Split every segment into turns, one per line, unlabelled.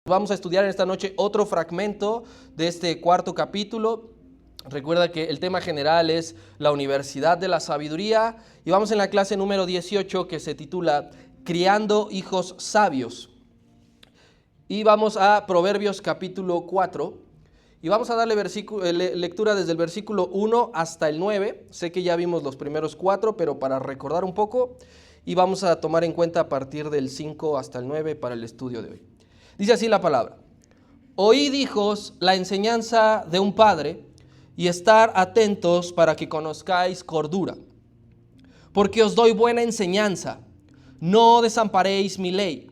Vamos a estudiar en esta noche otro fragmento de este cuarto capítulo. Recuerda que el tema general es la Universidad de la Sabiduría y vamos en la clase número 18 que se titula Criando hijos sabios. Y vamos a Proverbios capítulo 4 y vamos a darle lectura desde el versículo 1 hasta el 9. Sé que ya vimos los primeros 4, pero para recordar un poco, y vamos a tomar en cuenta a partir del 5 hasta el 9 para el estudio de hoy. Dice así la palabra: Oíd, hijos, la enseñanza de un padre, y estar atentos para que conozcáis cordura. Porque os doy buena enseñanza, no desamparéis mi ley.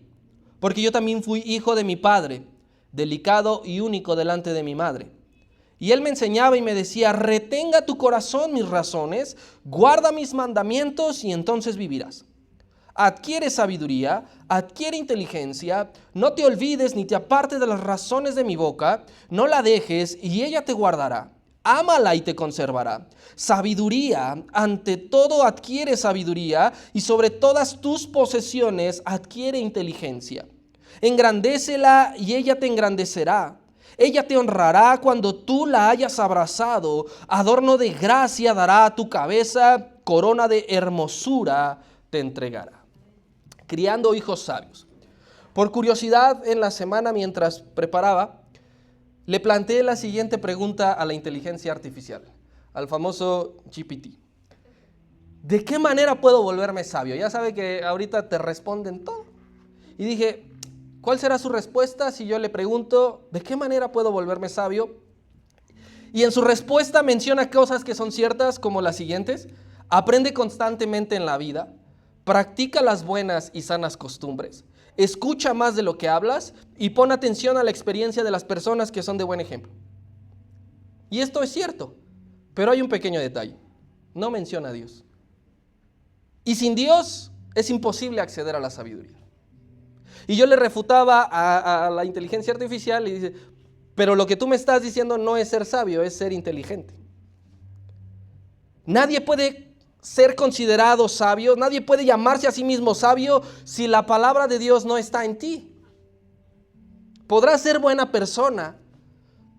Porque yo también fui hijo de mi padre, delicado y único delante de mi madre. Y él me enseñaba y me decía: retenga tu corazón mis razones, guarda mis mandamientos y entonces vivirás. Adquiere sabiduría, adquiere inteligencia, no te olvides ni te apartes de las razones de mi boca, no la dejes y ella te guardará. Ámala y te conservará. Sabiduría, ante todo adquiere sabiduría, y sobre todas tus posesiones adquiere inteligencia. Engrandécela y ella te engrandecerá. Ella te honrará cuando tú la hayas abrazado. Adorno de gracia dará a tu cabeza, corona de hermosura te entregará. Criando hijos sabios. Por curiosidad, en la semana mientras preparaba, le planteé la siguiente pregunta a la inteligencia artificial, al famoso GPT. ¿De qué manera puedo volverme sabio? Ya sabe que ahorita te responden todo. Y dije, ¿cuál será su respuesta si yo le pregunto de qué manera puedo volverme sabio? Y en su respuesta menciona cosas que son ciertas, como las siguientes: aprende constantemente en la vida, practica las buenas y sanas costumbres, escucha más de lo que hablas y pon atención a la experiencia de las personas que son de buen ejemplo. Y esto es cierto, pero hay un pequeño detalle: no menciona a Dios. Y sin Dios es imposible acceder a la sabiduría. Y yo le refutaba a la inteligencia artificial y dice: pero lo que tú me estás diciendo no es ser sabio, es ser inteligente. Nadie puede ser considerado sabio, nadie puede llamarse a sí mismo sabio si la palabra de Dios no está en ti. Podrás ser buena persona,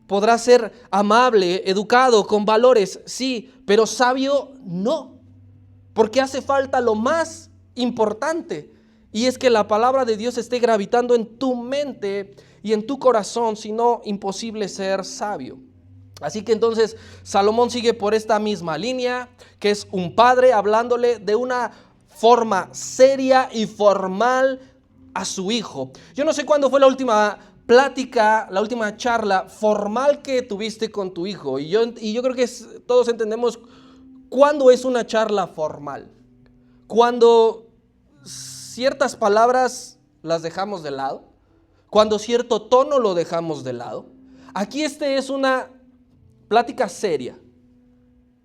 podrás ser amable, educado, con valores, sí, pero sabio no, porque hace falta lo más importante, y es que la palabra de Dios esté gravitando en tu mente y en tu corazón, si no, imposible ser sabio. Así que entonces Salomón sigue por esta misma línea, que es un padre hablándole de una forma seria y formal a su hijo. Yo no sé cuándo fue la última plática, la última charla formal que tuviste con tu hijo. Y yo creo que todos entendemos cuándo es una charla formal. Cuando ciertas palabras las dejamos de lado, cuando cierto tono lo dejamos de lado. Aquí es una plática seria.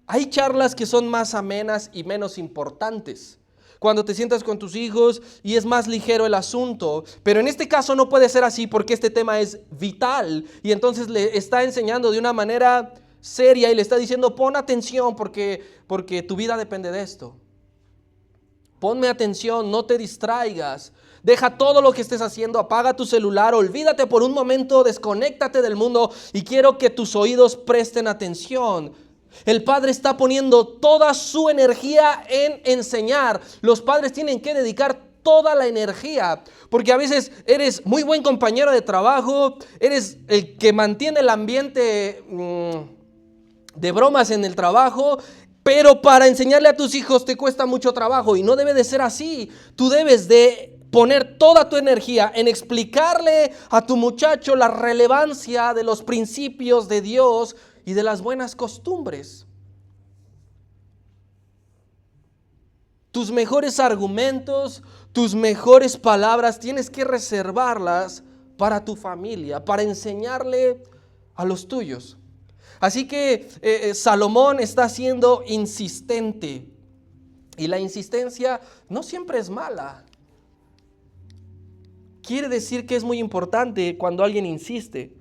Hay charlas que son más amenas y menos importantes, cuando te sientas con tus hijos y es más ligero el asunto, pero en este caso no puede ser así porque este tema es vital, y entonces le está enseñando de una manera seria y le está diciendo: pon atención porque tu vida depende de esto. Ponme atención, no te distraigas. Deja todo lo que estés haciendo, apaga tu celular, olvídate por un momento, desconéctate del mundo y quiero que tus oídos presten atención. El padre está poniendo toda su energía en enseñar. Los padres tienen que dedicar toda la energía, porque a veces eres muy buen compañero de trabajo, eres el que mantiene el ambiente de bromas en el trabajo, pero para enseñarle a tus hijos te cuesta mucho trabajo, y no debe de ser así. Tú debes de poner toda tu energía en explicarle a tu muchacho la relevancia de los principios de Dios y de las buenas costumbres. Tus mejores argumentos, tus mejores palabras, tienes que reservarlas para tu familia, para enseñarle a los tuyos. Así que Salomón está siendo insistente, y la insistencia no siempre es mala. Quiere decir que es muy importante cuando alguien insiste,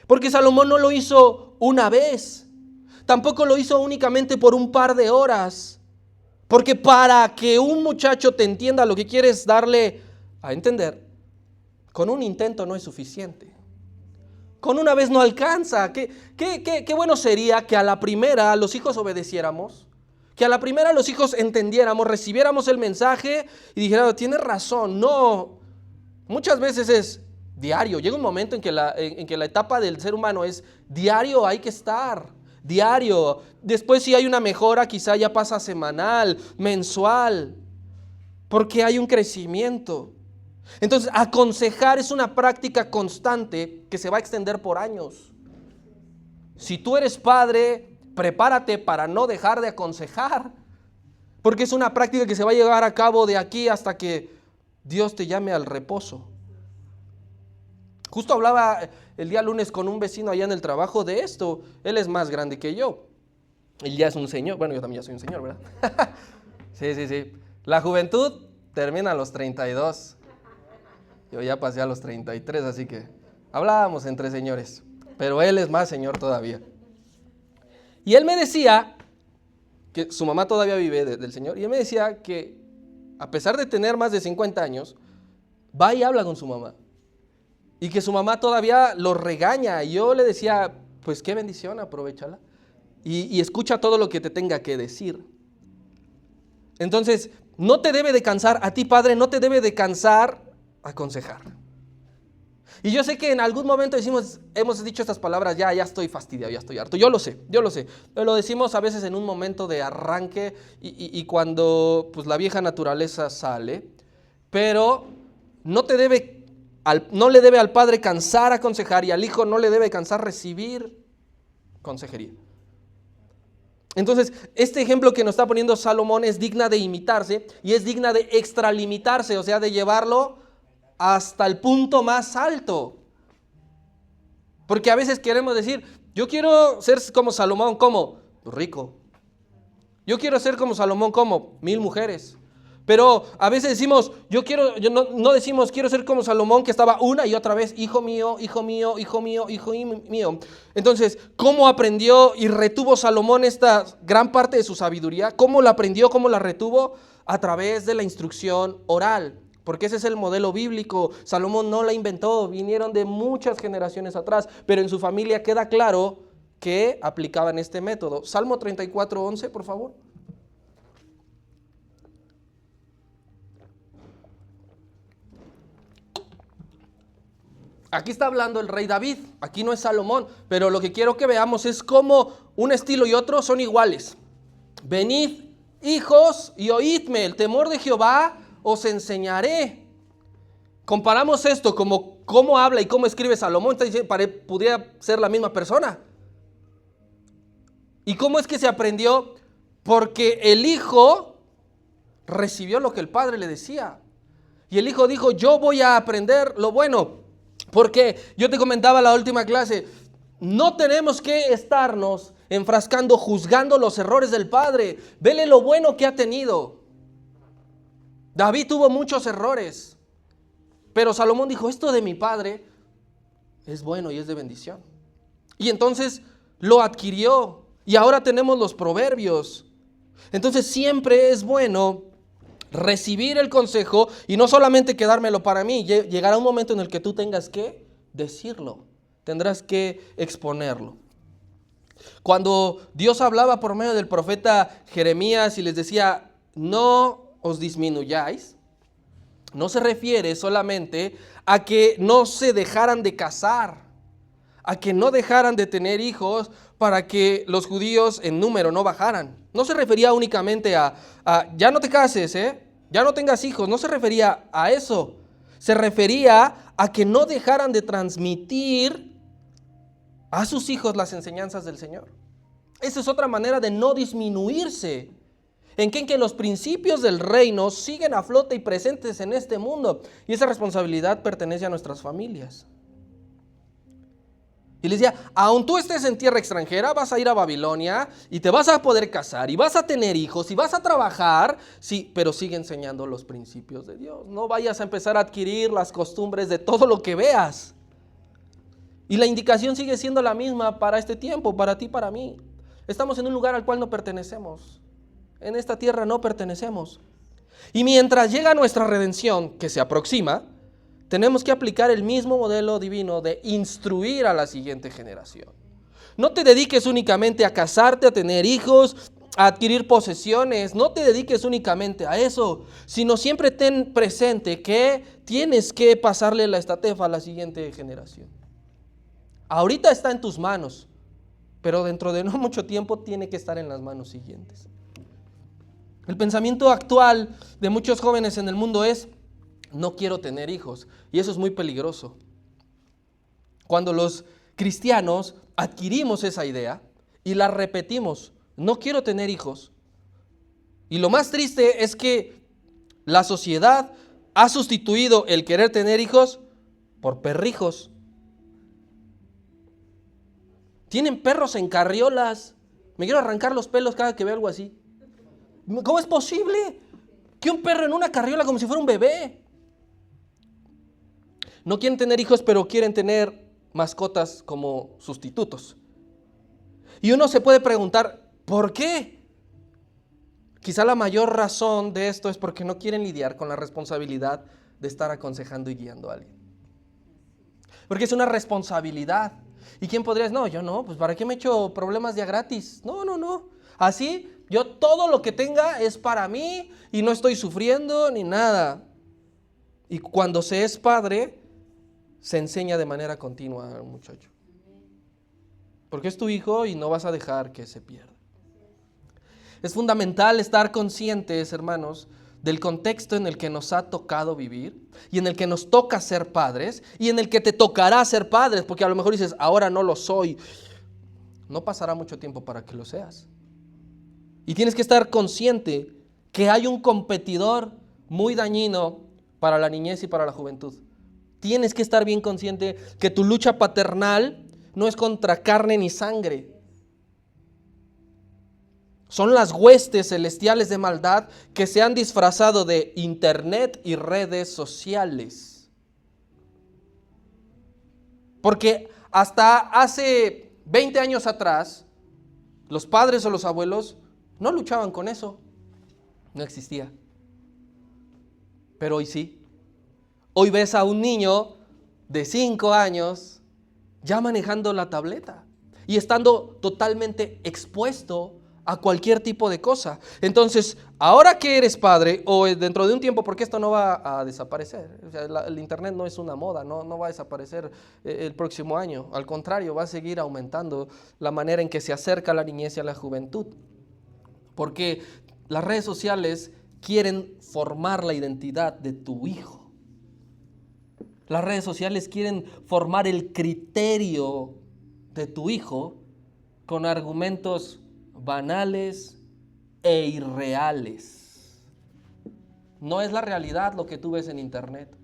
porque Salomón no lo hizo una vez, tampoco lo hizo únicamente por un par de horas, porque para que un muchacho te entienda lo que quieres darle a entender, Con un intento no es suficiente. Con una vez no alcanza. Qué bueno sería que a la primera los hijos obedeciéramos, que a la primera los hijos entendiéramos, recibiéramos el mensaje y dijéramos, tienes razón. No, muchas veces es diario. Llega un momento en que la etapa del ser humano es diario, hay que estar, diario. Después si hay una mejora, quizá ya pasa semanal, mensual, porque hay un crecimiento. Entonces, aconsejar es una práctica constante que se va a extender por años. Si tú eres padre, prepárate para no dejar de aconsejar, porque es una práctica que se va a llevar a cabo de aquí hasta que Dios te llame al reposo. Justo hablaba el día lunes con un vecino allá en el trabajo de esto. Él es más grande que yo. Él ya es un señor. Bueno, yo también ya soy un señor, ¿verdad? Sí. La juventud termina a los 32. Yo ya pasé a los 33, así que hablábamos entre señores. Pero él es más señor todavía. Y él me decía que su mamá todavía vive del Señor. Y él me decía que a pesar de tener más de 50 años, va y habla con su mamá. Y que su mamá todavía lo regaña. Y yo le decía, pues qué bendición, aprovéchala. Y escucha todo lo que te tenga que decir. Entonces, no te debe de cansar, a ti padre, no te debe de cansar aconsejar. Y yo sé que en algún momento hemos dicho estas palabras, ya estoy fastidiado, ya estoy harto. Yo lo sé. Pero lo decimos a veces en un momento de arranque y cuando pues, la vieja naturaleza sale. Pero no le debe al padre cansar aconsejar y al hijo no le debe cansar recibir consejería. Entonces, este ejemplo que nos está poniendo Salomón es digna de imitarse y es digna de extralimitarse, o sea, de llevarlo hasta el punto más alto. Porque a veces queremos decir, yo quiero ser como Salomón, ¿cómo? Rico. Yo quiero ser como Salomón, ¿cómo? 1000 mujeres. Pero a veces decimos, no decimos, quiero ser como Salomón, que estaba una y otra vez, hijo mío, hijo mío, hijo mío, hijo mío. Entonces, ¿cómo aprendió y retuvo Salomón esta gran parte de su sabiduría? ¿Cómo la aprendió, cómo la retuvo? A través de la instrucción oral. Porque ese es el modelo bíblico. Salomón no la inventó, vinieron de muchas generaciones atrás, pero en su familia queda claro que aplicaban este método. Salmo 34:11, por favor. Aquí está hablando el rey David, aquí no es Salomón, pero lo que quiero que veamos es cómo un estilo y otro son iguales. Venid, hijos, y oídme, el temor de Jehová os enseñaré. Comparamos esto como cómo habla y cómo escribe Salomón, podría ser la misma persona. ¿Y cómo es que se aprendió? Porque el hijo recibió lo que el padre le decía. Y el hijo dijo, yo voy a aprender lo bueno. Porque yo te comentaba en la última clase, no tenemos que estarnos enfrascando, juzgando los errores del padre. Vele lo bueno que ha tenido. David tuvo muchos errores, pero Salomón dijo, esto de mi padre es bueno y es de bendición. Y entonces lo adquirió y ahora tenemos los proverbios. Entonces siempre es bueno recibir el consejo y no solamente quedármelo para mí. Llegará un momento en el que tú tengas que decirlo, tendrás que exponerlo. Cuando Dios hablaba por medio del profeta Jeremías y les decía, no os disminuyáis, no se refiere solamente a que no se dejaran de casar, a que no dejaran de tener hijos para que los judíos en número no bajaran. No se refería únicamente a ya no te cases, ya no tengas hijos. No se refería a eso. Se refería a que no dejaran de transmitir a sus hijos las enseñanzas del Señor. Esa es otra manera de no disminuirse. En que los principios del reino siguen a flote y presentes en este mundo. Y esa responsabilidad pertenece a nuestras familias. Y les decía, aun tú estés en tierra extranjera, vas a ir a Babilonia y te vas a poder casar y vas a tener hijos y vas a trabajar, sí, pero sigue enseñando los principios de Dios. No vayas a empezar a adquirir las costumbres de todo lo que veas. Y la indicación sigue siendo la misma para este tiempo, para ti, para mí. Estamos en un lugar al cual no pertenecemos. En esta tierra no pertenecemos. Y mientras llega nuestra redención, que se aproxima, tenemos que aplicar el mismo modelo divino de instruir a la siguiente generación. No te dediques únicamente a casarte, a tener hijos, a adquirir posesiones. No te dediques únicamente a eso, sino siempre ten presente que tienes que pasarle la estafeta a la siguiente generación. Ahorita está en tus manos, pero dentro de no mucho tiempo tiene que estar en las manos siguientes. El pensamiento actual de muchos jóvenes en el mundo es: no quiero tener hijos. Y eso es muy peligroso. Cuando los cristianos adquirimos esa idea y la repetimos: no quiero tener hijos. Y lo más triste es que la sociedad ha sustituido el querer tener hijos por perrijos. Tienen perros en carriolas. Me quiero arrancar los pelos cada que veo algo así. ¿Cómo es posible que un perro en una carriola como si fuera un bebé? No quieren tener hijos, pero quieren tener mascotas como sustitutos. Y uno se puede preguntar, ¿por qué? Quizá la mayor razón de esto es porque no quieren lidiar con la responsabilidad de estar aconsejando y guiando a alguien. Porque es una responsabilidad. ¿Y quién podría decir? No, yo no, pues ¿para qué me echo problemas de a gratis? No. Así, yo todo lo que tenga es para mí y no estoy sufriendo ni nada. Y cuando se es padre, se enseña de manera continua al muchacho. Porque es tu hijo y no vas a dejar que se pierda. Es fundamental estar conscientes, hermanos, del contexto en el que nos ha tocado vivir y en el que nos toca ser padres y en el que te tocará ser padres, porque a lo mejor dices, ahora no lo soy. No pasará mucho tiempo para que lo seas. Y tienes que estar consciente que hay un competidor muy dañino para la niñez y para la juventud. Tienes que estar bien consciente que tu lucha paternal no es contra carne ni sangre. Son las huestes celestiales de maldad que se han disfrazado de internet y redes sociales. Porque hasta hace 20 años atrás, los padres o los abuelos no luchaban con eso. No existía. Pero hoy sí. Hoy ves a un niño de 5 años ya manejando la tableta y estando totalmente expuesto a cualquier tipo de cosa. Entonces, ahora que eres padre o dentro de un tiempo, porque esto no va a desaparecer, o sea, el internet no es una moda, no va a desaparecer el próximo año, al contrario, va a seguir aumentando la manera en que se acerca la niñez y a la juventud, porque las redes sociales quieren formar la identidad de tu hijo. Las redes sociales quieren formar el criterio de tu hijo con argumentos banales e irreales. No es la realidad lo que tú ves en internet.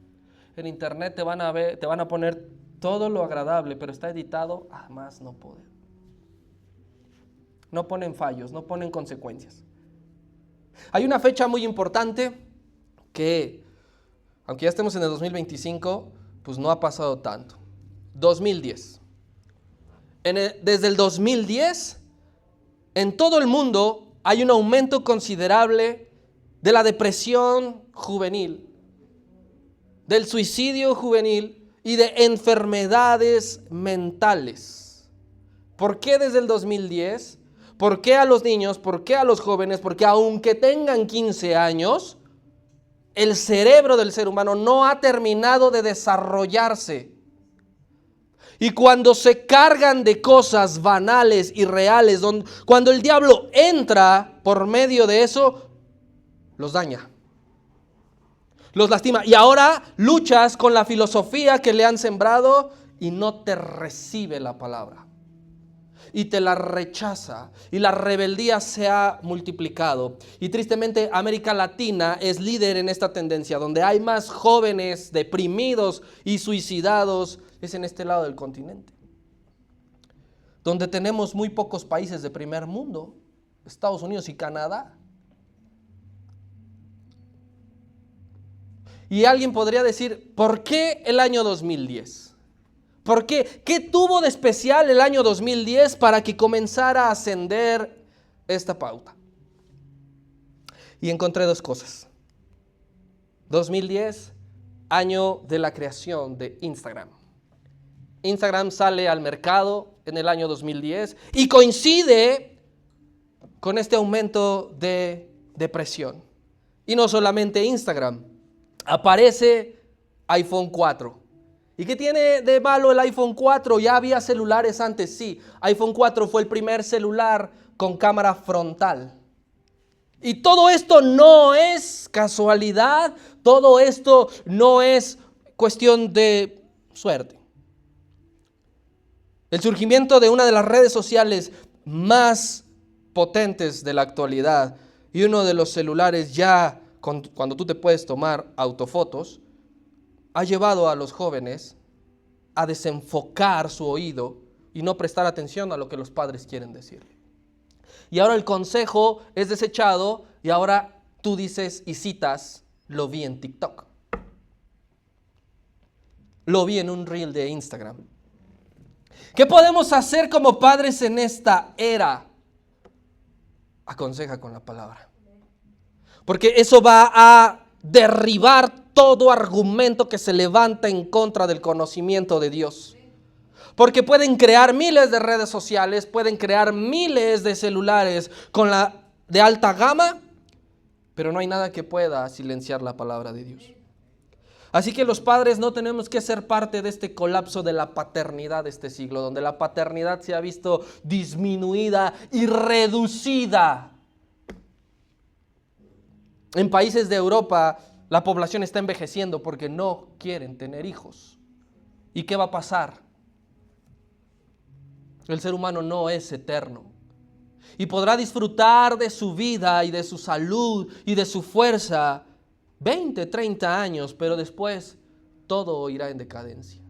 En internet te van a poner todo lo agradable, pero está editado a más no poder. No ponen fallos, no ponen consecuencias. Hay una fecha muy importante que, aunque ya estemos en el 2025, pues no ha pasado tanto. 2010. Desde el 2010, en todo el mundo hay un aumento considerable de la depresión juvenil, del suicidio juvenil y de enfermedades mentales. ¿Por qué desde el 2010? ¿Por qué a los niños? ¿Por qué a los jóvenes? Porque aunque tengan 15 años, el cerebro del ser humano no ha terminado de desarrollarse. Y cuando se cargan de cosas banales y reales, cuando el diablo entra por medio de eso, los daña, los lastima. Y ahora luchas con la filosofía que le han sembrado y no te recibe la palabra. Y te la rechaza. Y la rebeldía se ha multiplicado. Y tristemente América Latina es líder en esta tendencia. Donde hay más jóvenes deprimidos y suicidados es en este lado del continente. Donde tenemos muy pocos países de primer mundo. Estados Unidos y Canadá. Y alguien podría decir, ¿por qué el año 2010? ¿Por qué? ¿Qué tuvo de especial el año 2010 para que comenzara a ascender esta pauta? Y encontré dos cosas. 2010, año de la creación de Instagram. Instagram sale al mercado en el año 2010 y coincide con este aumento de depresión. Y no solamente Instagram, aparece iPhone 4. ¿Y qué tiene de malo el iPhone 4? Ya había celulares antes, sí. iPhone 4 fue el primer celular con cámara frontal. Y todo esto no es casualidad, todo esto no es cuestión de suerte. El surgimiento de una de las redes sociales más potentes de la actualidad y uno de los celulares ya cuando tú te puedes tomar autofotos, ha llevado a los jóvenes a desenfocar su oído y no prestar atención a lo que los padres quieren decirle. Y ahora el consejo es desechado y ahora tú dices y citas, lo vi en TikTok. Lo vi en un reel de Instagram. ¿Qué podemos hacer como padres en esta era? Aconseja con la palabra. Porque eso va a derribar todo argumento que se levanta en contra del conocimiento de Dios. Porque pueden crear miles de redes sociales, pueden crear miles de celulares de alta gama, pero no hay nada que pueda silenciar la palabra de Dios. Así que los padres no tenemos que ser parte de este colapso de la paternidad de este siglo, donde la paternidad se ha visto disminuida y reducida. En países de Europa, la población está envejeciendo porque no quieren tener hijos. ¿Y qué va a pasar? El ser humano no es eterno y podrá disfrutar de su vida y de su salud y de su fuerza 20, 30 años, pero después todo irá en decadencia.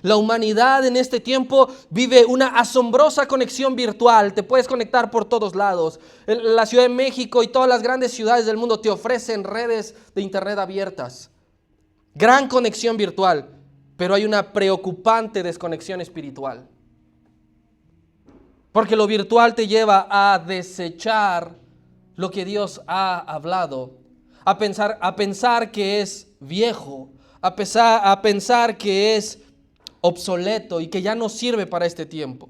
La humanidad en este tiempo vive una asombrosa conexión virtual. Te puedes conectar por todos lados. La Ciudad de México y todas las grandes ciudades del mundo te ofrecen redes de internet abiertas. Gran conexión virtual. Pero hay una preocupante desconexión espiritual. Porque lo virtual te lleva a desechar lo que Dios ha hablado, a pensar que es viejo, a pensar que es obsoleto y que ya no sirve para este tiempo.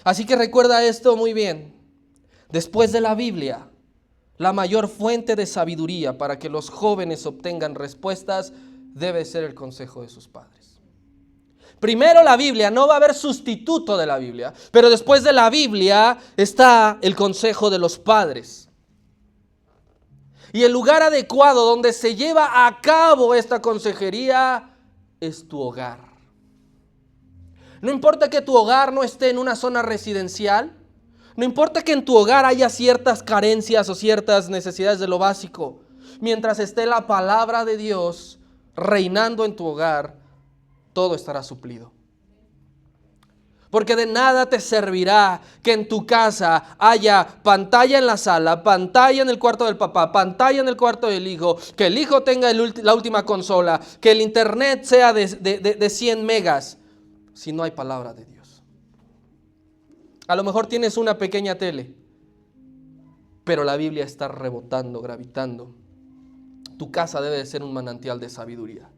Así que recuerda esto muy bien. Después de la Biblia, la mayor fuente de sabiduría para que los jóvenes obtengan respuestas debe ser el consejo de sus padres. Primero la Biblia, no va a haber sustituto de la Biblia, pero después de la Biblia está el consejo de los padres. Y el lugar adecuado donde se lleva a cabo esta consejería es tu hogar. No importa que tu hogar no esté en una zona residencial, no importa que en tu hogar haya ciertas carencias o ciertas necesidades de lo básico, mientras esté la palabra de Dios reinando en tu hogar, todo estará suplido. Porque de nada te servirá que en tu casa haya pantalla en la sala, pantalla en el cuarto del papá, pantalla en el cuarto del hijo, que el hijo tenga la última consola, que el internet sea de 100 megas, si no hay palabra de Dios. A lo mejor tienes una pequeña tele, pero la Biblia está rebotando, gravitando. Tu casa debe de ser un manantial de sabiduría,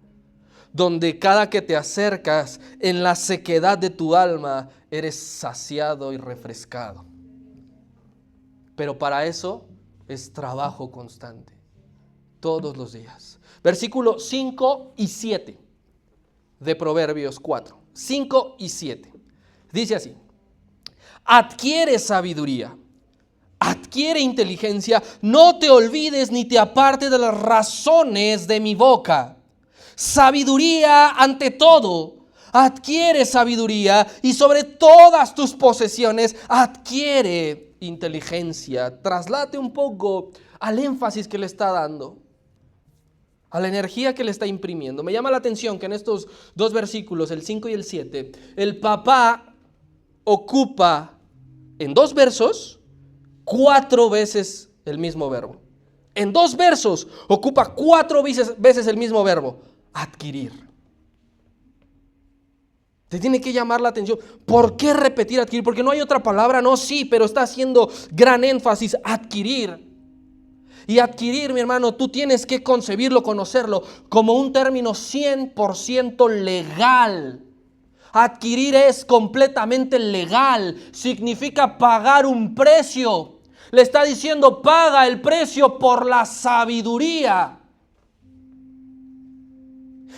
donde cada que te acercas en la sequedad de tu alma, eres saciado y refrescado. Pero para eso es trabajo constante, todos los días. Versículos 5 y 7 de Proverbios 4. 5 y 7. Dice así: adquiere sabiduría, adquiere inteligencia, no te olvides ni te apartes de las razones de mi boca. Sabiduría ante todo, adquiere sabiduría y sobre todas tus posesiones adquiere inteligencia. Traslate un poco al énfasis que le está dando, a la energía que le está imprimiendo. Me llama la atención que en estos dos versículos, el 5 y el 7, el papá ocupa en 2 versos 4 veces el mismo verbo. En 2 versos ocupa 4 veces el mismo verbo: adquirir. Te tiene que llamar la atención. ¿Por qué repetir adquirir? Porque no hay otra palabra. No, sí, pero está haciendo gran énfasis: adquirir. Y adquirir, mi hermano, tú tienes que concebirlo, conocerlo como un término 100% legal. Adquirir es completamente legal, significa pagar un precio. Le está diciendo, paga el precio por la sabiduría.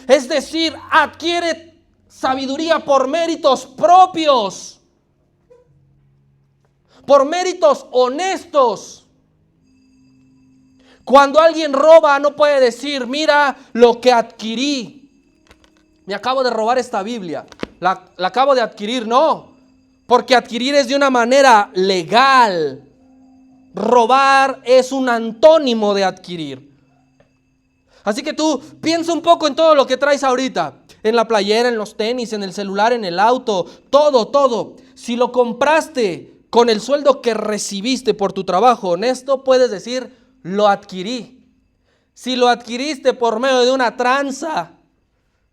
Es decir, adquiere sabiduría por méritos propios, por méritos honestos. Cuando alguien roba, no puede decir, mira lo que adquirí. Me acabo de robar esta Biblia. La acabo de adquirir. No, porque adquirir es de una manera legal. Robar es un antónimo de adquirir. Así que tú piensa un poco en todo lo que traes ahorita. En la playera, en los tenis, en el celular, en el auto. Todo. Si lo compraste con el sueldo que recibiste por tu trabajo honesto, puedes decir, lo adquirí. Si lo adquiriste por medio de una tranza,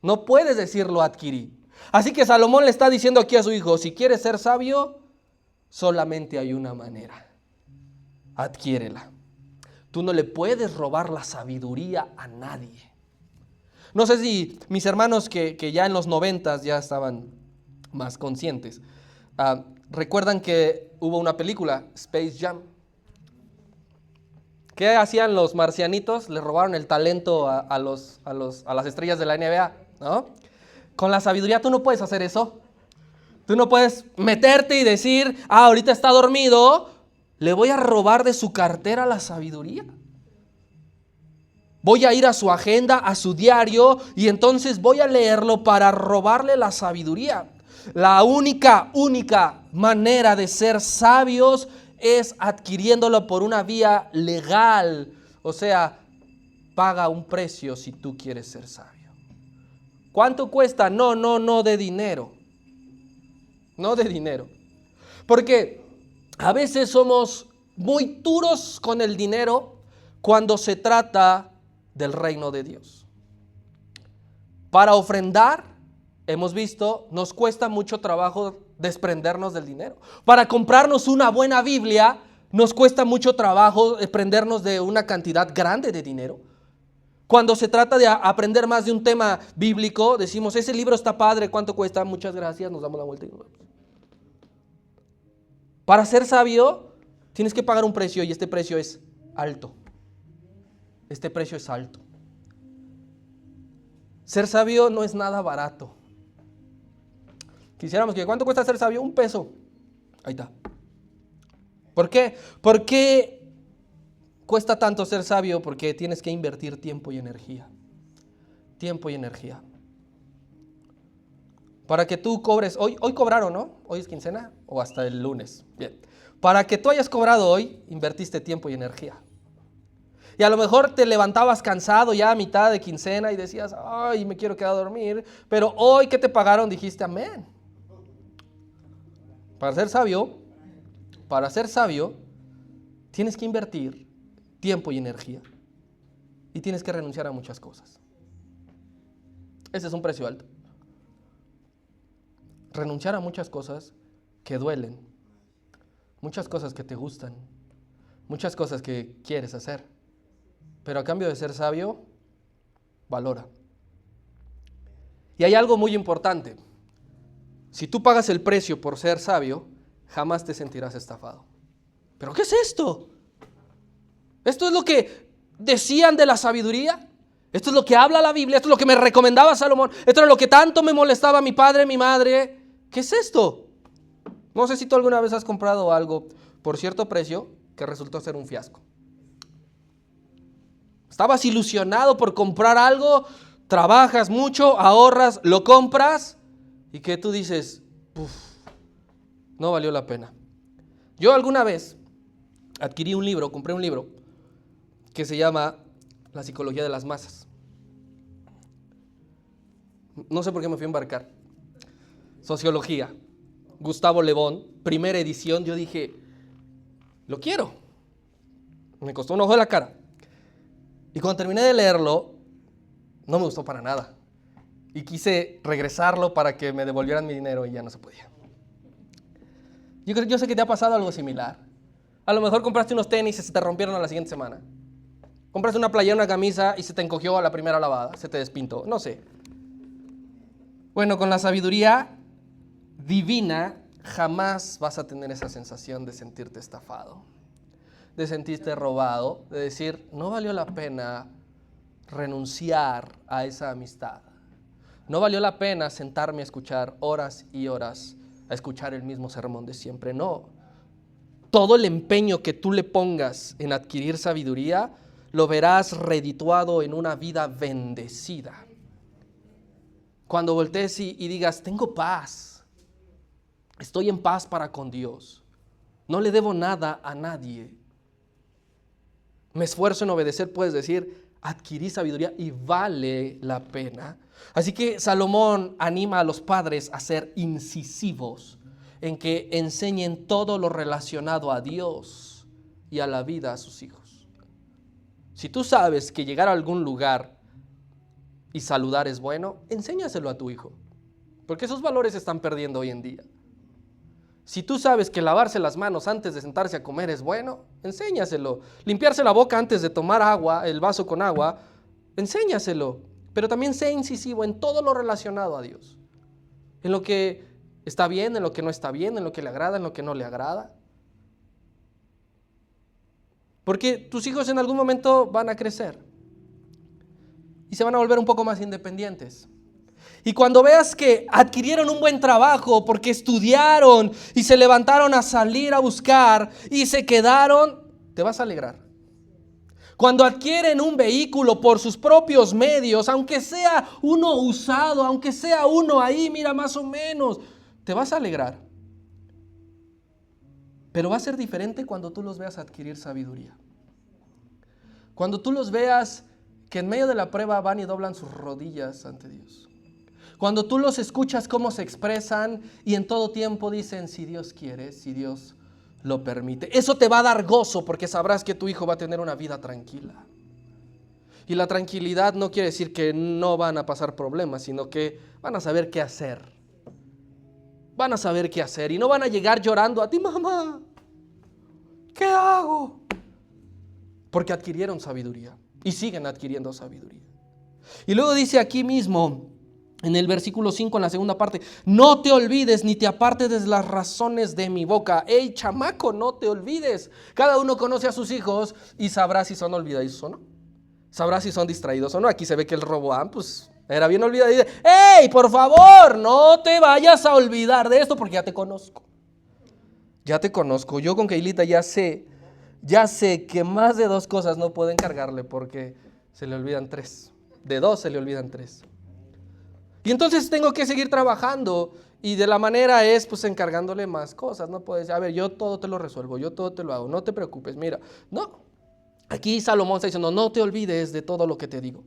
no puedes decir lo adquirí. Así que Salomón le está diciendo aquí a su hijo, si quieres ser sabio, solamente hay una manera. Adquiérela. Tú no le puedes robar la sabiduría a nadie. No sé si mis hermanos que ya en los 90s ya estaban más conscientes, recuerdan que hubo una película, Space Jam. ¿Qué hacían los marcianitos? Le robaron el talento a las estrellas de la NBA, ¿no? Con la sabiduría tú no puedes hacer eso. Tú no puedes meterte y decir, ahorita está dormido, le voy a robar de su cartera la sabiduría. Voy a ir a su agenda, a su diario, y entonces voy a leerlo para robarle la sabiduría. La única manera de ser sabios es adquiriéndolo por una vía legal. O sea, paga un precio si tú quieres ser sabio. ¿Cuánto cuesta? No de dinero. No de dinero. Porque a veces somos muy duros con el dinero cuando se trata del reino de Dios. Para ofrendar, hemos visto, nos cuesta mucho trabajo desprendernos del dinero. Para comprarnos una buena Biblia, nos cuesta mucho trabajo desprendernos de una cantidad grande de dinero. Cuando se trata de aprender más de un tema bíblico, decimos, ese libro está padre, ¿cuánto cuesta? Muchas gracias, nos damos la vuelta y nos vamos. Para ser sabio, tienes que pagar un precio y este precio es alto. Este precio es alto. Ser sabio no es nada barato. Quisiéramos que, ¿cuánto cuesta ser sabio? $1. Ahí está. ¿Por qué? ¿Por qué cuesta tanto ser sabio? Porque tienes que invertir tiempo y energía. Tiempo y energía. Para que tú cobres, hoy cobraron, ¿no? Hoy es quincena o hasta el lunes. Bien. Para que tú hayas cobrado hoy, invertiste tiempo y energía. Y a lo mejor te levantabas cansado ya a mitad de quincena y decías, ay, me quiero quedar a dormir. Pero hoy que te pagaron dijiste, amén. Para ser sabio, tienes que invertir tiempo y energía. Y tienes que renunciar a muchas cosas. Ese es un precio alto. Renunciar a muchas cosas que duelen. Muchas cosas que te gustan. Muchas cosas que quieres hacer. Pero a cambio de ser sabio, valora. Y hay algo muy importante. Si tú pagas el precio por ser sabio, jamás te sentirás estafado. ¿Pero qué es esto? ¿Esto es lo que decían de la sabiduría? ¿Esto es lo que habla la Biblia? ¿Esto es lo que me recomendaba Salomón? ¿Esto es lo que tanto me molestaba mi padre, mi madre? ¿Qué es esto? No sé si tú alguna vez has comprado algo por cierto precio que resultó ser un fiasco. Estabas ilusionado por comprar algo, trabajas mucho, ahorras, lo compras y que tú dices, no valió la pena. Yo alguna vez compré un libro que se llama La psicología de las masas. No sé por qué me fui a embarcar. Sociología. Gustavo Le Bon, primera edición. Yo dije, lo quiero. Me costó un ojo de la cara. Y cuando terminé de leerlo, no me gustó para nada. Y quise regresarlo para que me devolvieran mi dinero y ya no se podía. Yo sé que te ha pasado algo similar. A lo mejor compraste unos tenis y se te rompieron a la siguiente semana. Compraste una playera, una camisa y se te encogió a la primera lavada, se te despintó, no sé. Bueno, con la sabiduría divina jamás vas a tener esa sensación de sentirte estafado, de sentirte robado, de decir, no valió la pena renunciar a esa amistad. No valió la pena sentarme a escuchar horas y horas, a escuchar el mismo sermón de siempre. No. Todo el empeño que tú le pongas en adquirir sabiduría, lo verás redituado en una vida bendecida. Cuando voltees y digas, tengo paz, estoy en paz para con Dios, no le debo nada a nadie, me esfuerzo en obedecer, puedes decir, adquirí sabiduría y vale la pena. Así que Salomón anima a los padres a ser incisivos en que enseñen todo lo relacionado a Dios y a la vida a sus hijos. Si tú sabes que llegar a algún lugar y saludar es bueno, enséñaselo a tu hijo, porque esos valores se están perdiendo hoy en día. Si tú sabes que lavarse las manos antes de sentarse a comer es bueno, enséñaselo. Limpiarse la boca antes de tomar agua, el vaso con agua, enséñaselo. Pero también sé incisivo en todo lo relacionado a Dios. En lo que está bien, en lo que no está bien, en lo que le agrada, en lo que no le agrada. Porque tus hijos en algún momento van a crecer y se van a volver un poco más independientes. Y cuando veas que adquirieron un buen trabajo porque estudiaron y se levantaron a salir a buscar y se quedaron, te vas a alegrar. Cuando adquieren un vehículo por sus propios medios, aunque sea uno usado, aunque sea uno ahí, mira, más o menos, te vas a alegrar. Pero va a ser diferente cuando tú los veas adquirir sabiduría. Cuando tú los veas que en medio de la prueba van y doblan sus rodillas ante Dios. Cuando tú los escuchas cómo se expresan y en todo tiempo dicen, si Dios quiere, si Dios lo permite. Eso te va a dar gozo porque sabrás que tu hijo va a tener una vida tranquila. Y la tranquilidad no quiere decir que no van a pasar problemas, sino que van a saber qué hacer. Van a saber qué hacer y no van a llegar llorando a ti, mamá, ¿qué hago? Porque adquirieron sabiduría y siguen adquiriendo sabiduría. Y luego dice aquí mismo, en el versículo 5, en la segunda parte, no te olvides ni te apartes de las razones de mi boca. Ey, chamaco, no te olvides. Cada uno conoce a sus hijos y sabrá si son olvidadizos o no. Sabrá si son distraídos o no. Aquí se ve que el Roboam, pues, era bien olvidadizo. Ey, por favor, no te vayas a olvidar de esto porque ya te conozco. Ya te conozco. Yo con Keilita ya sé que más de 2 cosas no puedo encargarle porque se le olvidan 3. De 2 se le olvidan 3. Y entonces tengo que seguir trabajando y de la manera es pues encargándole más cosas. No puedes, a ver, yo todo te lo resuelvo, yo todo te lo hago, no te preocupes, mira. No, aquí Salomón está diciendo, no te olvides de todo lo que te digo.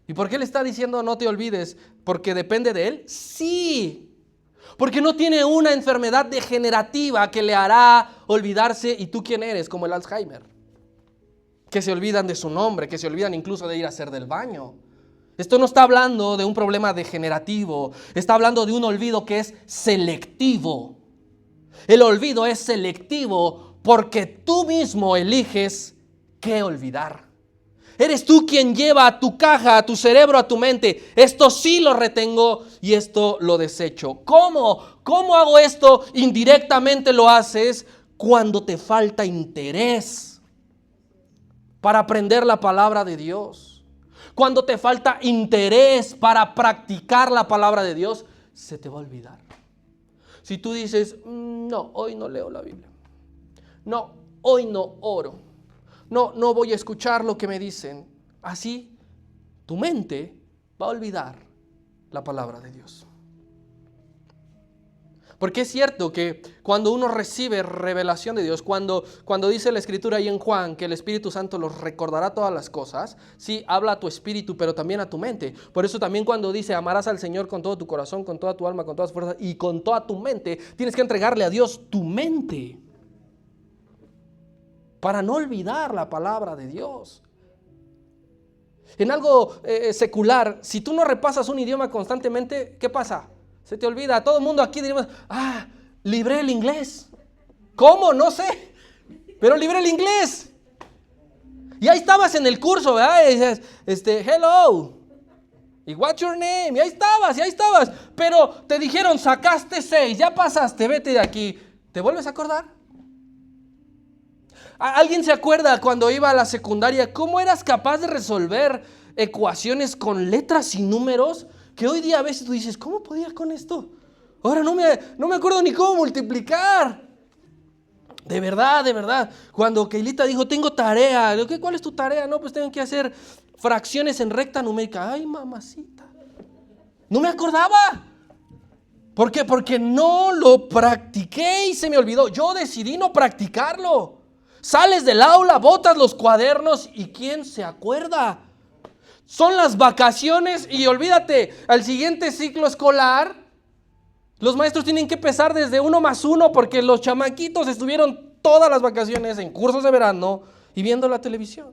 ¿Y por qué le está diciendo no te olvides? ¿Porque depende de él? Sí, porque no tiene una enfermedad degenerativa que le hará olvidarse. ¿Y tú quién eres? Como el Alzheimer, que se olvidan de su nombre, que se olvidan incluso de ir a hacer del baño. Esto no está hablando de un problema degenerativo, está hablando de un olvido que es selectivo. El olvido es selectivo porque tú mismo eliges qué olvidar. Eres tú quien lleva a tu caja, a tu cerebro, a tu mente. Esto sí lo retengo y esto lo desecho. ¿Cómo? ¿Cómo hago esto? Indirectamente lo haces cuando te falta interés para aprender la palabra de Dios. Cuando te falta interés para practicar la palabra de Dios, se te va a olvidar. Si tú dices, no, hoy no leo la Biblia. No, hoy no oro. No voy a escuchar lo que me dicen. Así, tu mente va a olvidar la palabra de Dios. Porque es cierto que cuando uno recibe revelación de Dios, cuando dice la Escritura ahí en Juan que el Espíritu Santo los recordará todas las cosas, sí, habla a tu espíritu, pero también a tu mente. Por eso también cuando dice amarás al Señor con todo tu corazón, con toda tu alma, con todas tus fuerzas y con toda tu mente, tienes que entregarle a Dios tu mente para no olvidar la palabra de Dios. En algo secular, si tú no repasas un idioma constantemente, ¿qué pasa? Se te olvida. Todo el mundo aquí diríamos, libré el inglés. ¿Cómo? No sé, pero libré el inglés. Y ahí estabas en el curso, ¿verdad? Y dices, hello. Y what's your name? Y ahí estabas. Pero te dijeron, sacaste 6, ya pasaste, vete de aquí. ¿Te vuelves a acordar? ¿Alguien se acuerda cuando iba a la secundaria cómo eras capaz de resolver ecuaciones con letras y números? Que hoy día a veces tú dices, ¿cómo podía con esto? Ahora no me acuerdo ni cómo multiplicar. De verdad. Cuando Keilita dijo, tengo tarea. ¿Cuál es tu tarea? No, pues tengo que hacer fracciones en recta numérica. Ay, mamacita. No me acordaba. ¿Por qué? Porque no lo practiqué y se me olvidó. Yo decidí no practicarlo. Sales del aula, botas los cuadernos y ¿quién se acuerda? Son las vacaciones y olvídate, al siguiente ciclo escolar, los maestros tienen que empezar desde 1 más 1 porque los chamaquitos estuvieron todas las vacaciones en cursos de verano y viendo la televisión.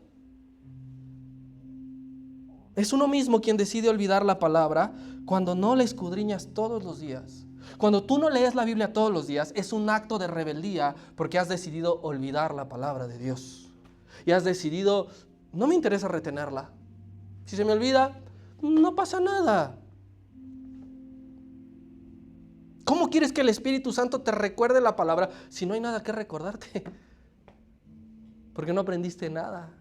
Es uno mismo quien decide olvidar la palabra cuando no la escudriñas todos los días. Cuando tú no lees la Biblia todos los días, es un acto de rebeldía porque has decidido olvidar la palabra de Dios. Y has decidido, no me interesa retenerla. Si se me olvida, no pasa nada. ¿Cómo quieres que el Espíritu Santo te recuerde la palabra si no hay nada que recordarte? Porque no aprendiste nada.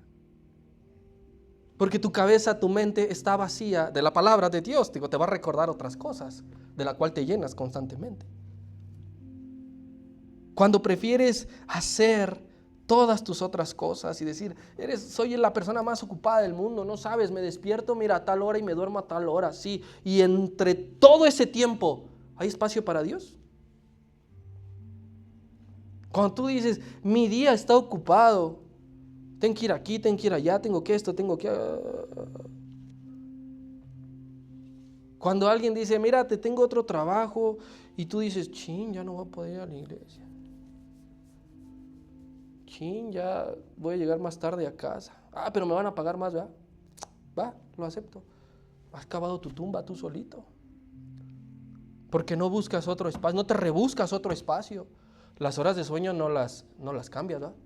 Porque tu cabeza, tu mente está vacía de la palabra de Dios. Te va a recordar otras cosas de la cual te llenas constantemente. Cuando prefieres hacer todas tus otras cosas y decir, soy la persona más ocupada del mundo, no sabes, me despierto, mira, a tal hora y me duermo a tal hora, sí. Y entre todo ese tiempo, ¿hay espacio para Dios? Cuando tú dices, mi día está ocupado, tengo que ir aquí, tengo que ir allá, tengo que esto, tengo que... Cuando alguien dice, mira, te tengo otro trabajo, y tú dices, chin, ya no voy a poder ir a la iglesia. Chin, ya voy a llegar más tarde a casa. Ah, pero me van a pagar más, ¿verdad? Va, lo acepto. Has cavado tu tumba tú solito. Porque no buscas otro espacio, no te rebuscas otro espacio. Las horas de sueño no las cambias, ¿verdad?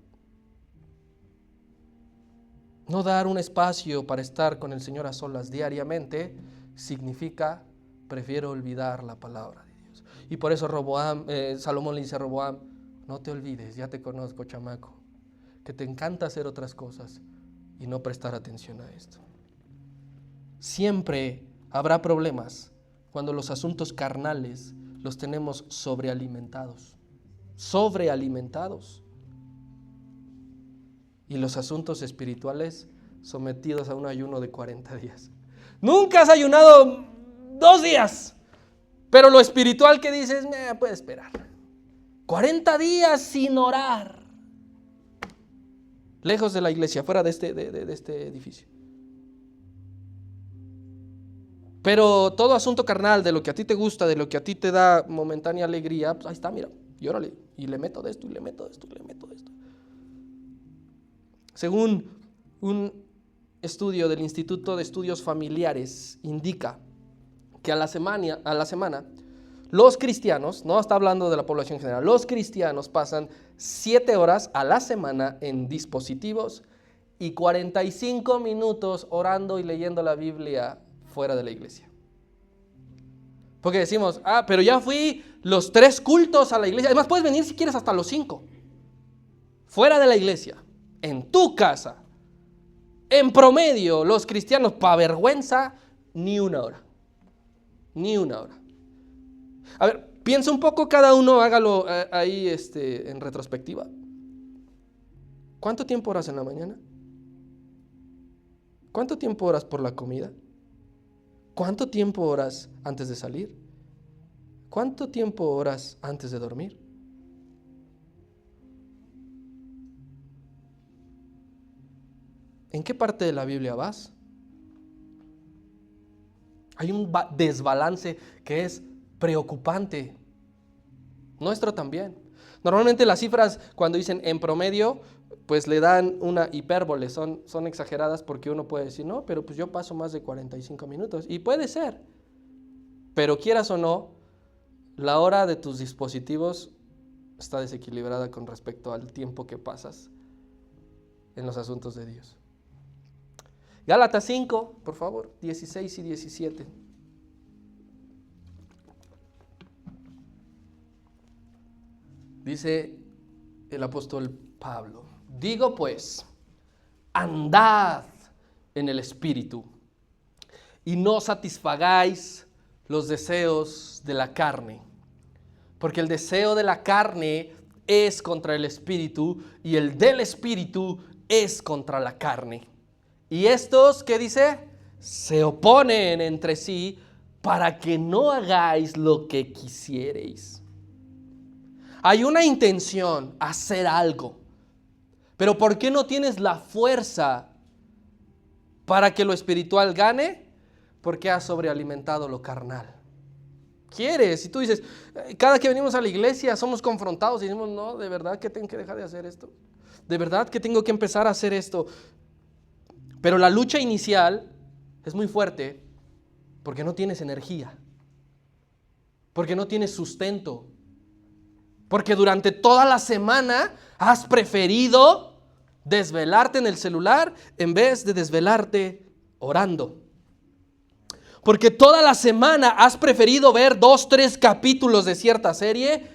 No dar un espacio para estar con el Señor a solas diariamente significa, prefiero olvidar la palabra de Dios. Y por eso Salomón le dice a Roboam, no te olvides, ya te conozco, chamaco, que te encanta hacer otras cosas y no prestar atención a esto. Siempre habrá problemas cuando los asuntos carnales los tenemos sobrealimentados. Y los asuntos espirituales sometidos a un ayuno de 40 días. Nunca has ayunado 2 días, pero lo espiritual que dices, puede esperar. 40 días sin orar. Lejos de la iglesia, fuera de este edificio. Pero todo asunto carnal, de lo que a ti te gusta, de lo que a ti te da momentánea alegría, pues ahí está, mira, y órale, y le meto de esto, y le meto de esto, y le meto de esto. Según un estudio del Instituto de Estudios Familiares, indica que a la semana, los cristianos, no está hablando de la población general, los cristianos pasan 7 horas a la semana en dispositivos y 45 minutos orando y leyendo la Biblia fuera de la iglesia. Porque decimos, pero ya fui los 3 cultos a la iglesia. Además puedes venir si quieres hasta los 5. Fuera de la iglesia, en tu casa. En promedio, los cristianos, para vergüenza, ni una hora. A ver, piensa un poco cada uno, hágalo ahí en retrospectiva. ¿Cuánto tiempo oras en la mañana? ¿Cuánto tiempo oras por la comida? ¿Cuánto tiempo oras antes de salir? ¿Cuánto tiempo oras antes de dormir? ¿En qué parte de la Biblia vas? Hay un desbalance que es preocupante. Nuestro también. Normalmente las cifras cuando dicen en promedio, pues le dan una hipérbole, son exageradas porque uno puede decir, no, pero pues yo paso más de 45 minutos. Y puede ser, pero quieras o no, la hora de tus dispositivos está desequilibrada con respecto al tiempo que pasas en los asuntos de Dios. Gálatas 5, por favor, 16 y 17. Dice el apóstol Pablo: digo pues, andad en el Espíritu y no satisfagáis los deseos de la carne, porque el deseo de la carne es contra el Espíritu y el del Espíritu es contra la carne. Y estos, ¿qué dice? Se oponen entre sí para que no hagáis lo que quisiereis. Hay una intención, hacer algo, pero ¿por qué no tienes la fuerza para que lo espiritual gane? Porque has sobrealimentado lo carnal. Quieres, y tú dices, cada que venimos a la iglesia somos confrontados y decimos, no, de verdad que tengo que dejar de hacer esto, de verdad que tengo que empezar a hacer esto. Pero la lucha inicial es muy fuerte porque no tienes energía, porque no tienes sustento, porque durante toda la semana has preferido desvelarte en el celular en vez de desvelarte orando. Porque toda la semana has preferido ver 2, 3 capítulos de cierta serie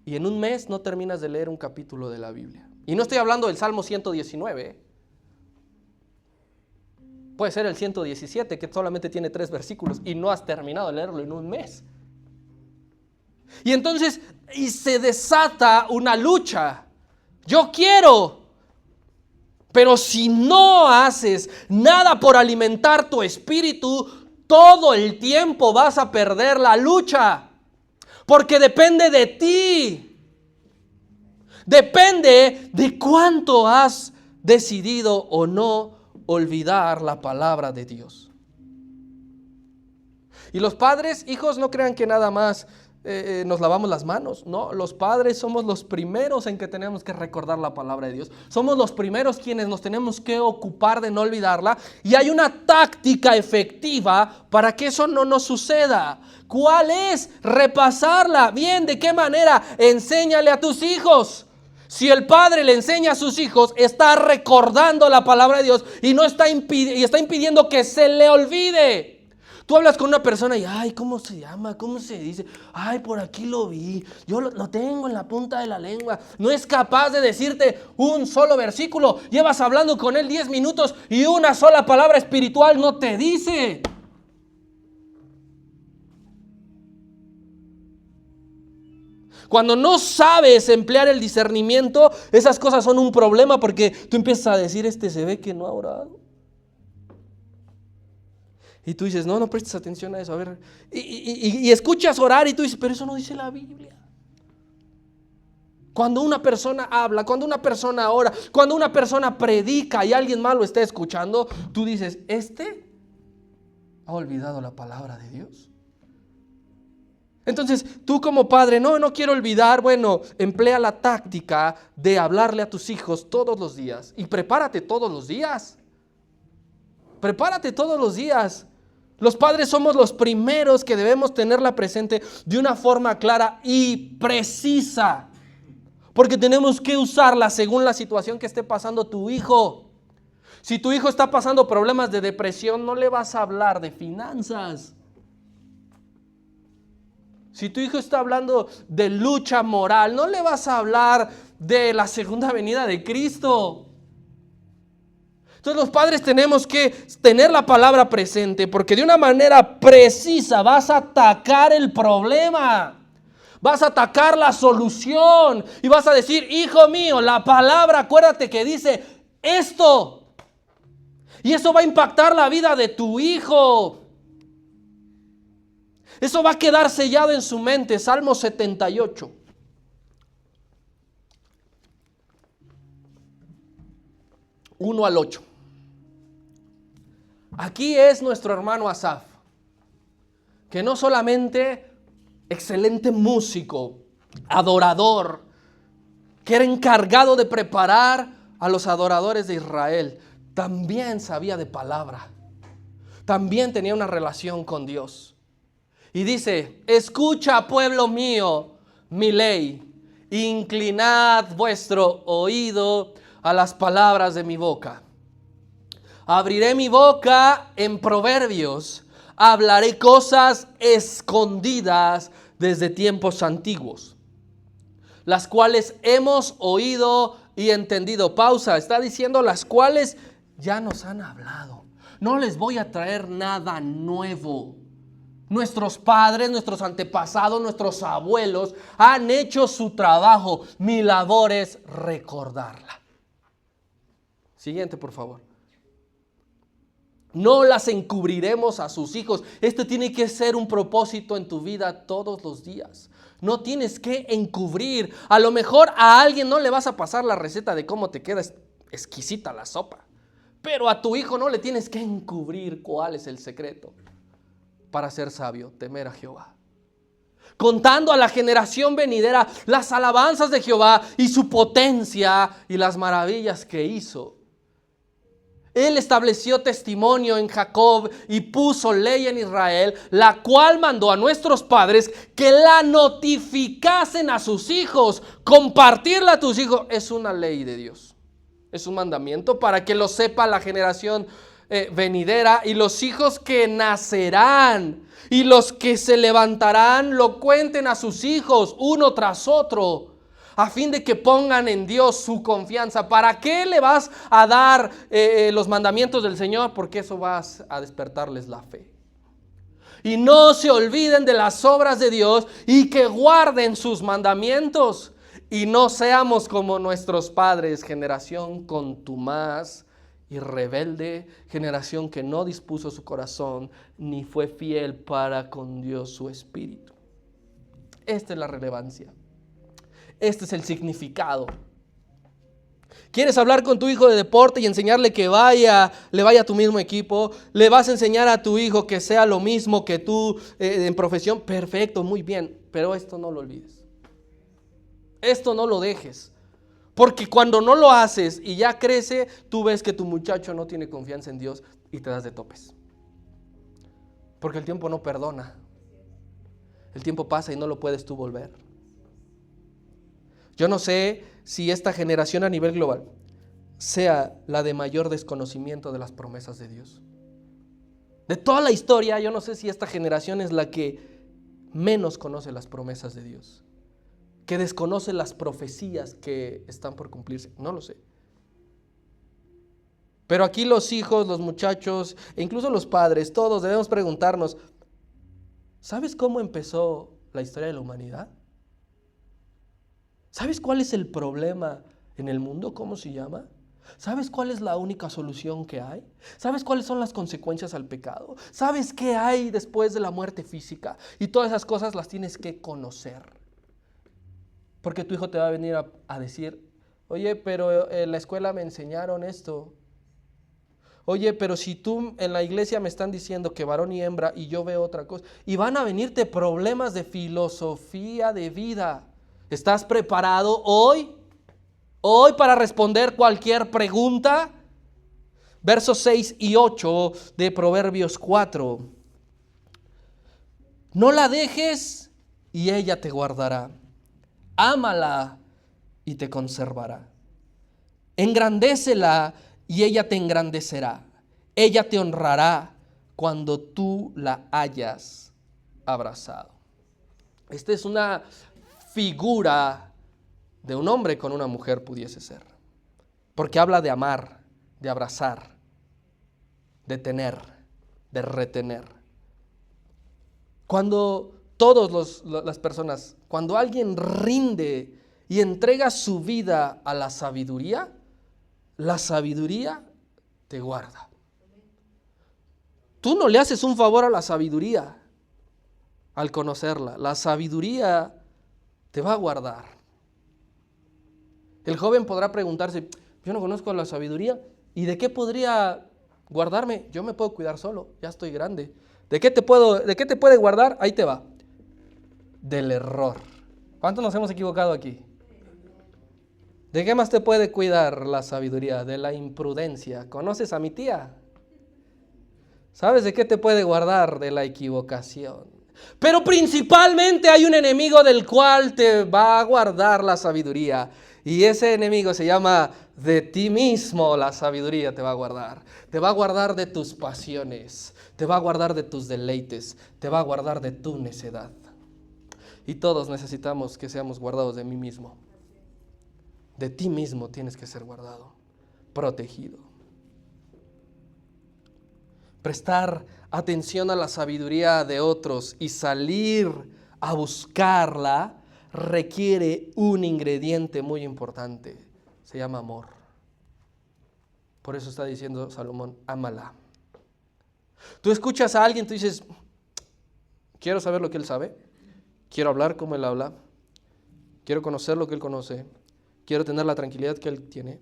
y en un mes no terminas de leer un capítulo de la Biblia. Y no estoy hablando del Salmo 119. Puede ser el 117, que solamente tiene 3 versículos y no has terminado de leerlo en un mes. Y entonces se desata una lucha. Yo quiero, pero si no haces nada por alimentar tu espíritu, todo el tiempo vas a perder la lucha. Porque depende de ti. Depende de cuánto has decidido o no olvidar la palabra de Dios. Y los padres, hijos, no crean que nada más nos lavamos las manos. No, los padres somos los primeros en que tenemos que recordar la palabra de Dios. Somos los primeros quienes nos tenemos que ocupar de no olvidarla. Y hay una táctica efectiva para que eso no nos suceda. ¿Cuál es? Repasarla. Bien, ¿de qué manera? Enséñale a tus hijos. Si el padre le enseña a sus hijos, está recordando la palabra de Dios y no está impidiendo que se le olvide. Tú hablas con una persona y, ay, ¿cómo se llama? ¿Cómo se dice? Ay, por aquí lo vi. Yo lo tengo en la punta de la lengua. No es capaz de decirte un solo versículo. Llevas hablando con él 10 minutos y una sola palabra espiritual no te dice. Cuando no sabes emplear el discernimiento, esas cosas son un problema porque tú empiezas a decir, se ve que no ha orado. Y tú dices, no prestes atención a eso. A ver, y escuchas orar y tú dices, pero eso no dice la Biblia. Cuando una persona habla, cuando una persona ora, cuando una persona predica y alguien más lo está escuchando, tú dices, ha olvidado la palabra de Dios. Entonces, tú como padre, no quiero olvidar, bueno, emplea la táctica de hablarle a tus hijos todos los días. Y prepárate todos los días. Prepárate todos los días. Los padres somos los primeros que debemos tenerla presente de una forma clara y precisa. Porque tenemos que usarla según la situación que esté pasando tu hijo. Si tu hijo está pasando problemas de depresión, no le vas a hablar de finanzas. Si tu hijo está hablando de lucha moral, no le vas a hablar de la segunda venida de Cristo. Entonces los padres tenemos que tener la palabra presente porque de una manera precisa vas a atacar el problema. Vas a atacar la solución y vas a decir, hijo mío, la palabra, acuérdate que dice esto. Y eso va a impactar la vida de tu hijo. Eso va a quedar sellado en su mente. Salmo 78. Uno al 8. Aquí es nuestro hermano Asaf, que no solamente excelente músico, adorador, que era encargado de preparar a los adoradores de Israel, también sabía de palabra, también tenía una relación con Dios. Y dice, escucha, pueblo mío, mi ley, inclinad vuestro oído a las palabras de mi boca. Abriré mi boca en proverbios, hablaré cosas escondidas desde tiempos antiguos, las cuales hemos oído y entendido. Pausa, está diciendo las cuales ya nos han hablado. No les voy a traer nada nuevo. Nuestros padres, nuestros antepasados, nuestros abuelos han hecho su trabajo. Mi labor es recordarla. Siguiente, por favor. No las encubriremos a sus hijos. Este tiene que ser un propósito en tu vida todos los días. No tienes que encubrir. A lo mejor a alguien no le vas a pasar la receta de cómo te queda exquisita la sopa. Pero a tu hijo no le tienes que encubrir cuál es el secreto para ser sabio, temer a Jehová. Contando a la generación venidera las alabanzas de Jehová y su potencia y las maravillas que hizo. Él estableció testimonio en Jacob y puso ley en Israel, la cual mandó a nuestros padres que la notificasen a sus hijos. Compartirla a tus hijos es una ley de Dios. Es un mandamiento para que lo sepa la generación venidera y los hijos que nacerán y los que se levantarán lo cuenten a sus hijos uno tras otro, a fin de que pongan en Dios su confianza. ¿Para qué le vas a dar los mandamientos del Señor? Porque eso vas a despertarles la fe. Y no se olviden de las obras de Dios y que guarden sus mandamientos. Y no seamos como nuestros padres, generación contumaz y rebelde, generación que no dispuso su corazón ni fue fiel para con Dios su espíritu. Esta es la relevancia. Este es el significado. ¿Quieres hablar con tu hijo de deporte y enseñarle que le vaya a tu mismo equipo? ¿Le vas a enseñar a tu hijo que sea lo mismo que tú en profesión? Perfecto, muy bien, pero esto no lo olvides. Esto no lo dejes. Porque cuando no lo haces y ya crece, tú ves que tu muchacho no tiene confianza en Dios y te das de topes. Porque el tiempo no perdona. El tiempo pasa y no lo puedes tú volver. Yo no sé si esta generación a nivel global sea la de mayor desconocimiento de las promesas de Dios. De toda la historia, yo no sé si esta generación es la que menos conoce las promesas de Dios, que desconoce las profecías que están por cumplirse. No lo sé. Pero aquí los hijos, los muchachos e incluso los padres, todos debemos preguntarnos, ¿sabes cómo empezó la historia de la humanidad? ¿Sabes cuál es el problema en el mundo? ¿Cómo se llama? ¿Sabes cuál es la única solución que hay? ¿Sabes cuáles son las consecuencias al pecado? ¿Sabes qué hay después de la muerte física? Y todas esas cosas las tienes que conocer. Porque tu hijo te va a venir a decir, oye, pero en la escuela me enseñaron esto. Oye, pero si tú en la iglesia me están diciendo que varón y hembra y yo veo otra cosa. Y van a venirte problemas de filosofía de vida. ¿Estás preparado hoy para responder cualquier pregunta? Versos 6 y 8 de Proverbios 4. No la dejes y ella te guardará. Ámala y te conservará. Engrandécela y ella te engrandecerá. Ella te honrará cuando tú la hayas abrazado. Esta es una figura de un hombre con una mujer pudiese ser. Porque habla de amar, de abrazar, de tener, de retener. Cuando las personas, cuando alguien rinde y entrega su vida a la sabiduría te guarda. Tú no le haces un favor a la sabiduría al conocerla. La sabiduría te va a guardar. El joven podrá preguntarse, yo no conozco la sabiduría, ¿y de qué podría guardarme? Yo me puedo cuidar solo, ya estoy grande. ¿De qué te puede guardar? Ahí te va. Del error. ¿Cuántos nos hemos equivocado aquí? ¿De qué más te puede cuidar la sabiduría? De la imprudencia. ¿Conoces a mi tía? ¿Sabes de qué te puede guardar? De la equivocación. Pero principalmente hay un enemigo del cual te va a guardar la sabiduría. Y ese enemigo se llama de ti mismo. La sabiduría te va a guardar. Te va a guardar de tus pasiones. Te va a guardar de tus deleites. Te va a guardar de tu necedad. Y todos necesitamos que seamos guardados de mí mismo. De ti mismo tienes que ser guardado, protegido. Prestar atención a la sabiduría de otros y salir a buscarla requiere un ingrediente muy importante. Se llama amor. Por eso está diciendo Salomón, ámala. Tú escuchas a alguien, tú dices, quiero saber lo que él sabe, quiero hablar como él habla, quiero conocer lo que él conoce, quiero tener la tranquilidad que él tiene.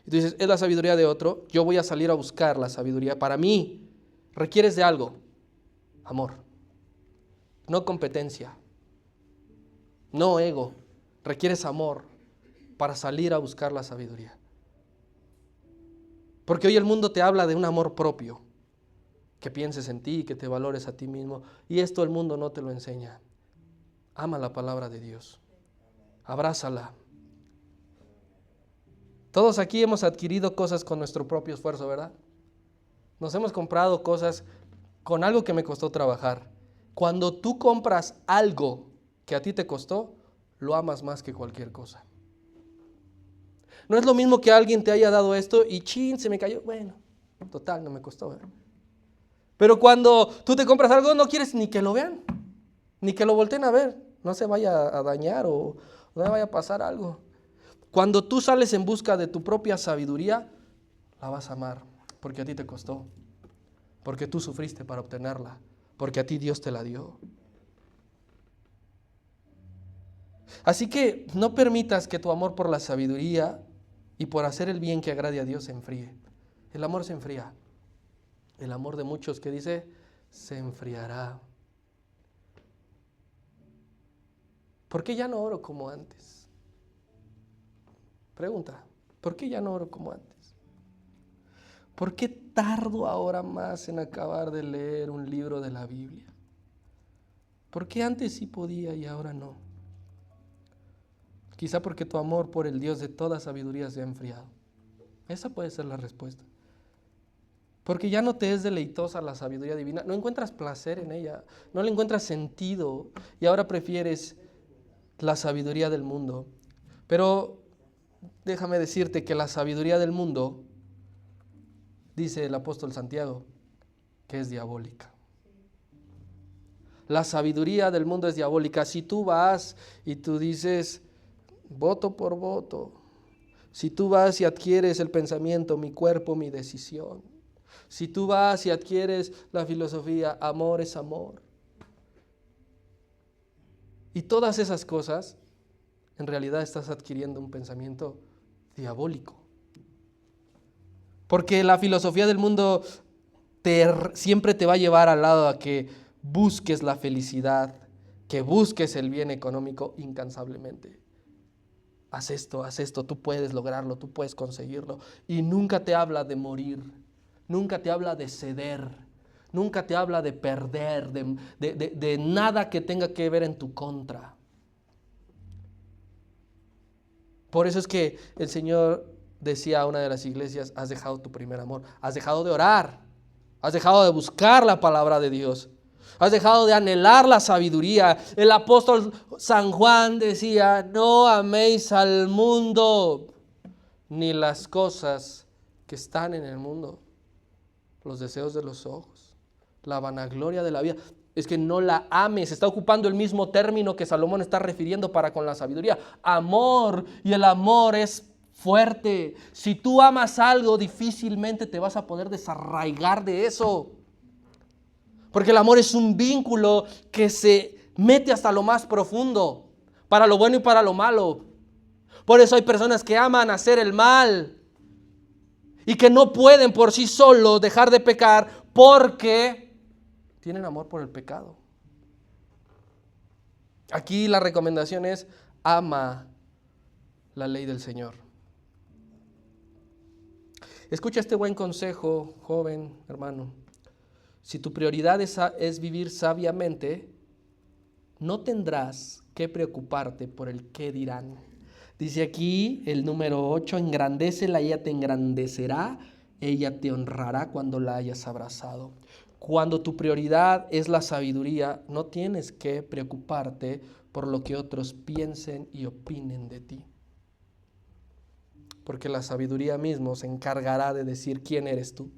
Y tú dices, es la sabiduría de otro, yo voy a salir a buscar la sabiduría para mí. Requieres de algo, amor, no competencia, no ego, requieres amor para salir a buscar la sabiduría. Porque hoy el mundo te habla de un amor propio, que pienses en ti, que te valores a ti mismo, y esto el mundo no te lo enseña. Ama la palabra de Dios, abrázala. Todos aquí hemos adquirido cosas con nuestro propio esfuerzo, ¿verdad? Nos hemos comprado cosas con algo que me costó trabajar. Cuando tú compras algo que a ti te costó, lo amas más que cualquier cosa. No es lo mismo que alguien te haya dado esto y chin, se me cayó. Bueno, total, no me costó ver. Pero cuando tú te compras algo, no quieres ni que lo vean, ni que lo volteen a ver. No se vaya a dañar o no vaya a pasar algo. Cuando tú sales en busca de tu propia sabiduría, la vas a amar. Porque a ti te costó, porque tú sufriste para obtenerla, porque a ti Dios te la dio. Así que no permitas que tu amor por la sabiduría y por hacer el bien que agrade a Dios se enfríe. El amor se enfría. El amor de muchos que dice, se enfriará. ¿Por qué ya no oro como antes? Pregunta, ¿por qué ya no oro como antes? ¿Por qué tardo ahora más en acabar de leer un libro de la Biblia? ¿Por qué antes sí podía y ahora no? Quizá porque tu amor por el Dios de toda sabiduría se ha enfriado. Esa puede ser la respuesta. Porque ya no te es deleitosa la sabiduría divina, no encuentras placer en ella, no le encuentras sentido y ahora prefieres la sabiduría del mundo. Pero déjame decirte que la sabiduría del mundo, dice el apóstol Santiago, que es diabólica. La sabiduría del mundo es diabólica. Si tú vas y tú dices, voto por voto, si tú vas y adquieres el pensamiento, mi cuerpo, mi decisión, si tú vas y adquieres la filosofía, amor es amor, y todas esas cosas, en realidad estás adquiriendo un pensamiento diabólico. Porque la filosofía del mundo siempre te va a llevar al lado a que busques la felicidad, que busques el bien económico incansablemente. Haz esto, tú puedes lograrlo, tú puedes conseguirlo. Y nunca te habla de morir, nunca te habla de ceder, nunca te habla de perder, de nada que tenga que ver en tu contra. Por eso es que el Señor decía a una de las iglesias, has dejado tu primer amor, has dejado de orar, has dejado de buscar la palabra de Dios, has dejado de anhelar la sabiduría. El apóstol San Juan decía, no améis al mundo ni las cosas que están en el mundo, los deseos de los ojos, la vanagloria de la vida. Es que no la ames, está ocupando el mismo término que Salomón está refiriendo para con la sabiduría. Amor, y el amor es fuerte. Si tú amas algo, difícilmente te vas a poder desarraigar de eso. Porque el amor es un vínculo que se mete hasta lo más profundo, para lo bueno y para lo malo. Por eso hay personas que aman hacer el mal y que no pueden por sí solos dejar de pecar porque tienen amor por el pecado. Aquí la recomendación es, ama la ley del Señor. Escucha este buen consejo, joven, hermano. Si tu prioridad es vivir sabiamente, no tendrás que preocuparte por el qué dirán. Dice aquí el número 8, engrandécela, ella te engrandecerá, ella te honrará cuando la hayas abrazado. Cuando tu prioridad es la sabiduría, no tienes que preocuparte por lo que otros piensen y opinen de ti. Porque la sabiduría mismo se encargará de decir quién eres tú.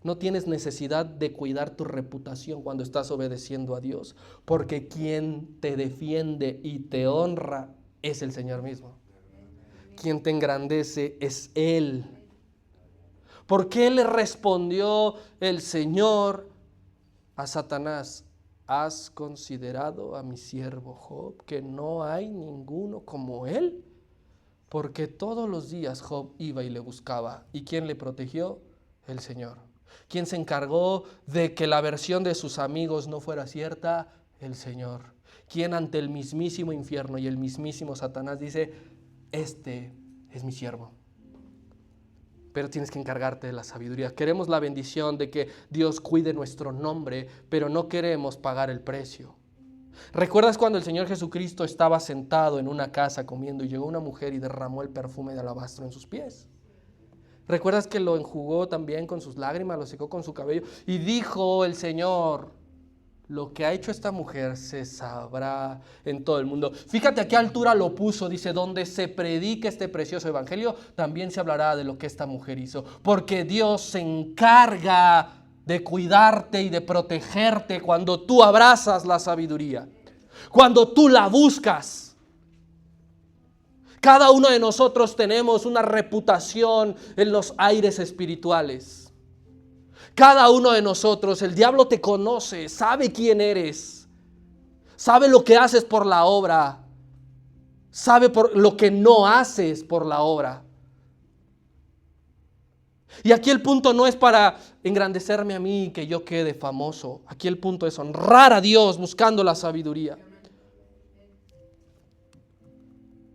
No tienes necesidad de cuidar tu reputación cuando estás obedeciendo a Dios, porque quien te defiende y te honra es el Señor mismo. Quien te engrandece es Él. ¿Por qué le respondió el Señor a Satanás? ¿Has considerado a mi siervo Job, que no hay ninguno como él? Porque todos los días Job iba y le buscaba. ¿Y quién le protegió? El Señor. ¿Quién se encargó de que la versión de sus amigos no fuera cierta? El Señor. ¿Quién ante el mismísimo infierno y el mismísimo Satanás dice, este es mi siervo? Pero tienes que encargarte de la sabiduría. Queremos la bendición de que Dios cuide nuestro nombre, pero no queremos pagar el precio. ¿Recuerdas cuando el Señor Jesucristo estaba sentado en una casa comiendo y llegó una mujer y derramó el perfume de alabastro en sus pies? ¿Recuerdas que lo enjugó también con sus lágrimas, lo secó con su cabello? Y dijo el Señor, lo que ha hecho esta mujer se sabrá en todo el mundo. Fíjate a qué altura lo puso, dice, donde se predique este precioso evangelio, también se hablará de lo que esta mujer hizo. Porque Dios se encarga de cuidarte y de protegerte cuando tú abrazas la sabiduría, cuando tú la buscas. Cada uno de nosotros tenemos una reputación en los aires espirituales. Cada uno de nosotros, el diablo te conoce, sabe quién eres, sabe lo que haces por la obra, sabe por lo que no haces por la obra. Y aquí el punto no es para engrandecerme a mí, que yo quede famoso. Aquí el punto es honrar a Dios buscando la sabiduría.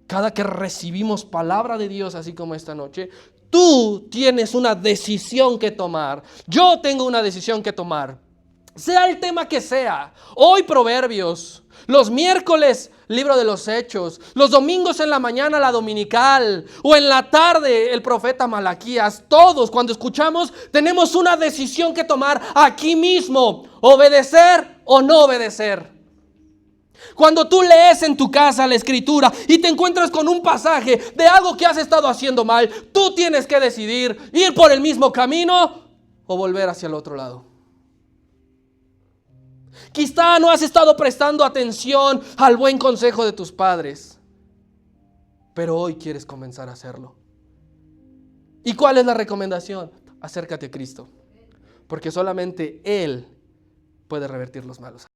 Cada que recibimos palabra de Dios, así como esta noche, tú tienes una decisión que tomar. Yo tengo una decisión que tomar. Sea el tema que sea. Hoy Proverbios. Los miércoles, libro de los Hechos. Los domingos en la mañana, la dominical. O en la tarde, el profeta Malaquías. Todos, cuando escuchamos, tenemos una decisión que tomar aquí mismo. Obedecer o no obedecer. Cuando tú lees en tu casa la escritura y te encuentras con un pasaje de algo que has estado haciendo mal, tú tienes que decidir ir por el mismo camino o volver hacia el otro lado. Quizá no has estado prestando atención al buen consejo de tus padres, pero hoy quieres comenzar a hacerlo. ¿Y cuál es la recomendación? Acércate a Cristo, porque solamente Él puede revertir los malos.